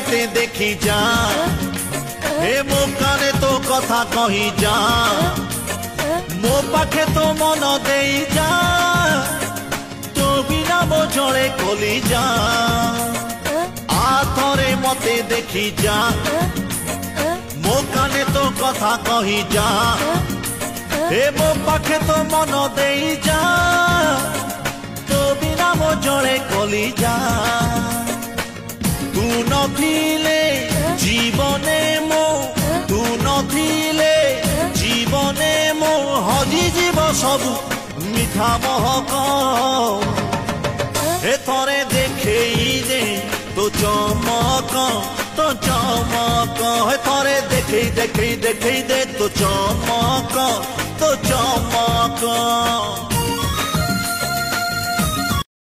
मते देखी जा हे मो काने तो कथा कही जा मो पाखे तो मन दे जा तो बिना मो जड़े कोली जा आ थरे मते देखी जा मो काने तो कथा कही जा हे मो पाखे तो मन दे जा तो बिना मो जड़े कोली जा तू नथिले जीवने मो तू नथिले जीवने मो हजी जीव सब मिठा महक हे थरे देखेई दे तो चमक हे थरे देखेई दे तो चमक